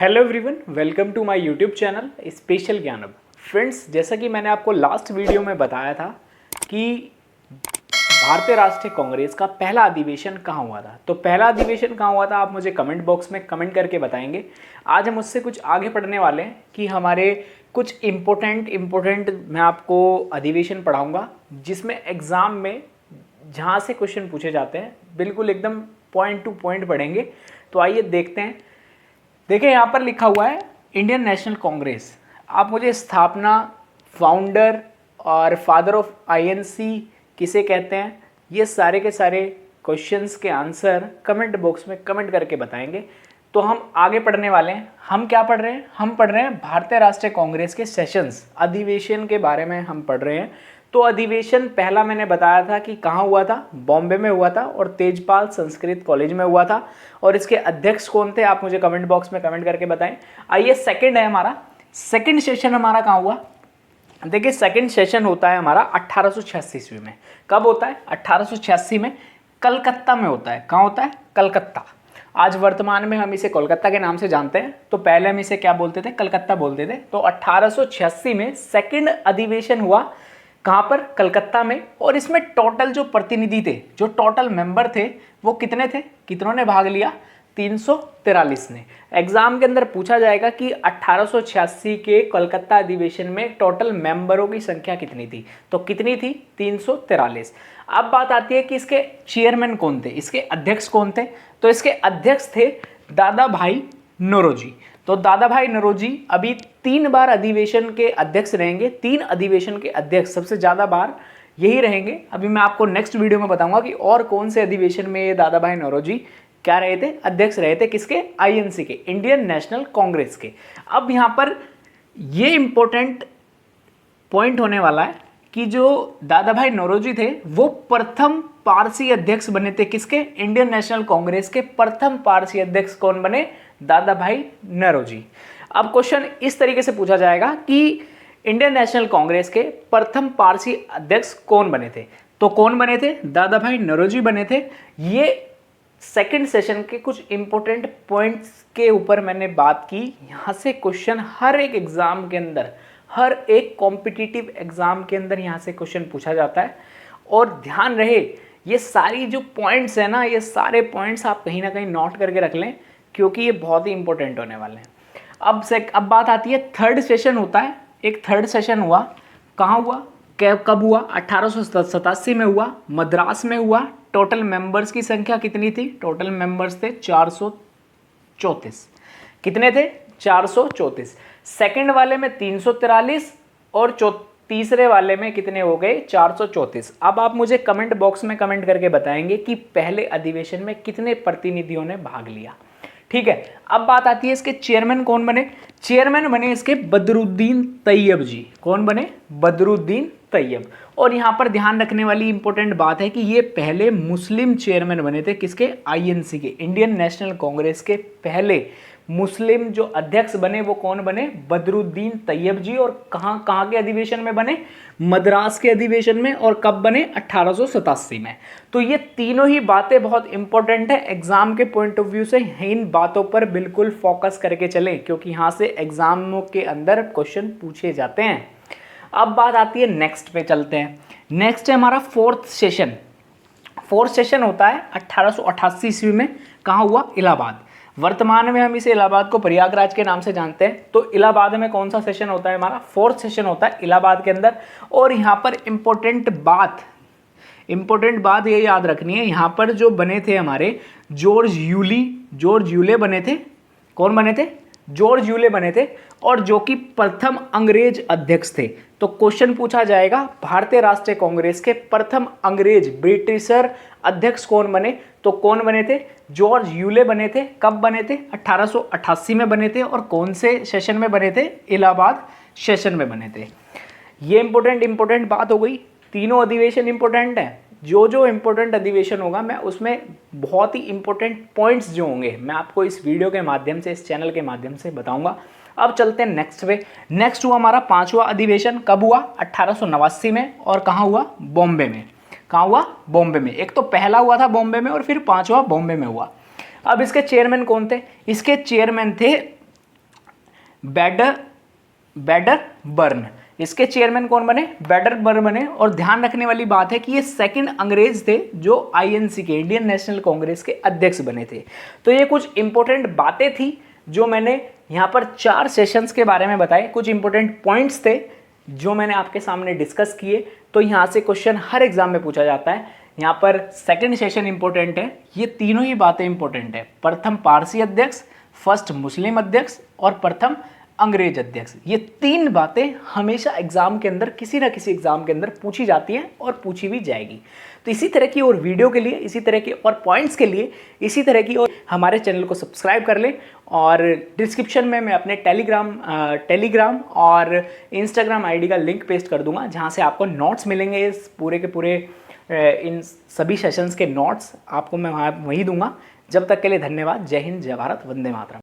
Hello everyone, welcome to my YouTube channel special ज्ञानब। Friends, जैसा कि मैंने आपको लास्ट वीडियो में बताया था कि भारतीय राष्ट्रीय कांग्रेस का पहला अधिवेशन कहाँ हुआ था। तो पहला अधिवेशन कहाँ हुआ था आप मुझे कमेंट बॉक्स में कमेंट करके बताएंगे। आज हम उससे कुछ आगे पढ़ने वाले हैं कि हमारे कुछ इम्पोर्टेंट मैं आपको अधिवेशन पढ़ाऊँगा जिसमें एग्ज़ाम में जहाँ से क्वेश्चन पूछे जाते हैं बिल्कुल एकदम पॉइंट टू पॉइंट पढ़ेंगे। तो आइए देखते हैं। देखिए यहाँ पर लिखा हुआ है इंडियन नेशनल कांग्रेस। आप मुझे स्थापना, फाउंडर और फादर ऑफ आईएनसी किसे कहते हैं, ये सारे के सारे क्वेश्चंस के आंसर कमेंट बॉक्स में कमेंट करके बताएंगे। तो हम आगे पढ़ने वाले हैं। हम क्या पढ़ रहे हैं? हम पढ़ रहे हैं भारतीय राष्ट्रीय कांग्रेस के सेशंस, अधिवेशन के बारे में हम पढ़ रहे हैं। तो अधिवेशन पहला मैंने बताया था कि कहाँ हुआ था, बॉम्बे में हुआ था और तेजपाल संस्कृत कॉलेज में हुआ था। और इसके अध्यक्ष कौन थे आप मुझे कमेंट बॉक्स में कमेंट करके बताएं। आइए, सेकंड है हमारा, सेकंड सेशन हमारा कहाँ हुआ। देखिए, सेकंड सेशन होता है हमारा 1886 ईस्वी में। कब होता है? 1886 में कलकत्ता में होता है। कहाँ होता है? कलकत्ता। आज वर्तमान में हम इसे कोलकाता के नाम से जानते हैं, तो पहले हम इसे क्या बोलते थे? कलकत्ता बोलते थे। तो 1886 में सेकंड अधिवेशन हुआ। कहाँ पर? कलकत्ता में। और इसमें टोटल जो प्रतिनिधि थे, जो टोटल मेंबर थे, वो कितने थे? कितनों ने भाग लिया? 343 ने। एग्जाम के अंदर पूछा जाएगा कि 1886 के कलकत्ता अधिवेशन में टोटल मेंबरों की संख्या कितनी थी। तो कितनी थी? 343। अब बात आती है कि इसके चेयरमैन कौन थे, इसके अध्यक्ष कौन थे। तो इसके अध्यक्ष थे दादा भाई नौरोजी। तो दादा भाई नौरोजी अभी 3 बार अधिवेशन के अध्यक्ष रहेंगे। 3 अधिवेशन के अध्यक्ष सबसे ज़्यादा बार यही रहेंगे। अभी मैं आपको नेक्स्ट वीडियो में बताऊंगा कि और कौन से अधिवेशन में ये दादा भाई नौरोजी क्या रहे थे? अध्यक्ष रहे थे। किसके? आईएनसी के, इंडियन नेशनल कांग्रेस के। अब यहाँ पर ये इंपॉर्टेंट पॉइंट होने वाला है कि जो दादा भाई नौरोजी थे वो प्रथम पारसी अध्यक्ष बने थे। किसके? इंडियन नेशनल कांग्रेस के प्रथम पारसी अध्यक्ष कौन बने? दादा भाई नौरोजी। अब क्वेश्चन इस तरीके से पूछा जाएगा कि इंडियन नेशनल कांग्रेस के प्रथम पारसी अध्यक्ष कौन बने थे। तो कौन बने थे? दादा भाई नौरोजी बने थे। ये सेकंड सेशन के कुछ इंपॉर्टेंट पॉइंट्स के ऊपर मैंने बात की। यहाँ से क्वेश्चन हर एक एग्जाम के अंदर, हर एक कॉम्पिटिटिव एग्जाम के अंदर यहाँ से क्वेश्चन पूछा जाता है। और ध्यान रहे, ये सारी जो पॉइंट्स है ना, ये सारे पॉइंट्स आप कहीं ना कहीं नोट करके रख लें क्योंकि ये बहुत ही इंपॉर्टेंट होने वाले हैं। अब बात आती है, थर्ड सेशन होता है। एक थर्ड सेशन हुआ। कहाँ हुआ? कब हुआ? 1887 में हुआ, मद्रास में हुआ। टोटल मेंबर्स की संख्या कितनी थी? टोटल मेंबर्स थे 434। कितने थे? 434। सेकंड वाले में 343 और तीसरे वाले में कितने हो गए? 434। अब आप मुझे कमेंट बॉक्स में कमेंट करके बताएंगे कि पहले अधिवेशन में कितने प्रतिनिधियों ने भाग लिया। ठीक है। अब बात आती है इसके चेयरमैन कौन बने। चेयरमैन बने इसके बदरुद्दीन तैयब जी। कौन बने? बदरुद्दीन तैयब। और यहाँ पर ध्यान रखने वाली इंपॉर्टेंट बात है कि ये पहले मुस्लिम चेयरमैन बने थे। किसके? आईएनसी के, इंडियन नेशनल कांग्रेस के पहले मुस्लिम जो अध्यक्ष बने वो कौन बने? बदरुद्दीन तैयब जी। और कहाँ के अधिवेशन में बने? मद्रास के अधिवेशन में। और कब बने? 1887 में। तो ये तीनों ही बातें बहुत इंपॉर्टेंट है एग्जाम के पॉइंट ऑफ व्यू से। इन बातों पर बिल्कुल फोकस करके चलें क्योंकि यहाँ से एग्जामों के अंदर क्वेश्चन पूछे जाते हैं। अब बात आती है, नेक्स्ट पे चलते हैं। नेक्स्ट है हमारा फोर्थ सेशन। फोर्थ सेशन होता है 1888 ईस्वी में। कहाँ हुआ? इलाहाबाद। वर्तमान में हम इसे इलाहाबाद को प्रयागराज के नाम से जानते हैं। तो इलाहाबाद में कौन सा सेशन होता है? हमारा फोर्थ सेशन होता है इलाहाबाद के अंदर। और यहाँ पर इंपॉर्टेंट बात ये याद रखनी है, यहाँ पर जो बने थे हमारे जॉर्ज यूले बने थे। कौन बने थे? जॉर्ज यूले बने थे। और जो कि प्रथम अंग्रेज अध्यक्ष थे। तो क्वेश्चन पूछा जाएगा भारतीय राष्ट्रीय कांग्रेस के प्रथम अंग्रेज ब्रिटिशर अध्यक्ष कौन बने। तो कौन बने थे? जॉर्ज यूले बने थे। कब बने थे? 1888 में बने थे। और कौन से सेशन में बने थे? इलाहाबाद सेशन में बने थे। ये इंपॉर्टेंट बात हो गई। तीनों अधिवेशन इंपॉर्टेंट है। जो इंपॉर्टेंट अधिवेशन होगा मैं उसमें बहुत ही इंपॉर्टेंट पॉइंट्स जो होंगे मैं आपको इस वीडियो के माध्यम से, इस चैनल के माध्यम से बताऊंगा। अब चलते हैं नेक्स्ट पे। नेक्स्ट हुआ हमारा 5वां अधिवेशन। कब हुआ? 1889 में। और कहाँ हुआ? बॉम्बे में। कहाँ हुआ? बॉम्बे में। एक तो पहला हुआ था बॉम्बे में और फिर 5वां बॉम्बे में हुआ। अब इसके चेयरमैन कौन थे? इसके चेयरमैन थे वेडरबर्न। इसके चेयरमैन कौन बने? वेडरबर्न बने। और ध्यान रखने वाली बात है कि ये सेकंड अंग्रेज थे जो आईएनसी के, इंडियन नेशनल कांग्रेस के अध्यक्ष बने थे। तो ये कुछ इंपॉर्टेंट बातें थी जो मैंने यहाँ पर 4 सेशंस के बारे में बताए, कुछ इंपॉर्टेंट पॉइंट्स थे जो मैंने आपके सामने डिस्कस किए। तो यहाँ से क्वेश्चन हर एग्जाम में पूछा जाता है। यहाँ पर सेकंड सेशन इंपॉर्टेंट है, ये तीनों ही बातें इंपॉर्टेंट है। प्रथम पारसी अध्यक्ष, फर्स्ट मुस्लिम अध्यक्ष और प्रथम अंग्रेज अध्यक्ष, ये 3 बातें हमेशा एग्जाम के अंदर, किसी ना किसी एग्जाम के अंदर पूछी जाती हैं और पूछी भी जाएगी। तो इसी तरह की और वीडियो के लिए, इसी तरह के और पॉइंट्स के लिए, इसी तरह की और हमारे चैनल को सब्सक्राइब कर लें। और डिस्क्रिप्शन में मैं अपने टेलीग्राम और इंस्टाग्राम आईडी का लिंक पेस्ट कर दूंगा, जहां से आपको नोट्स मिलेंगे। इस पूरे के पूरे इन सभी सेशंस के नोट्स आपको मैं वहीं दूंगा। जब तक के लिए धन्यवाद। जय हिंद, जय भारत, वंदे मातरम।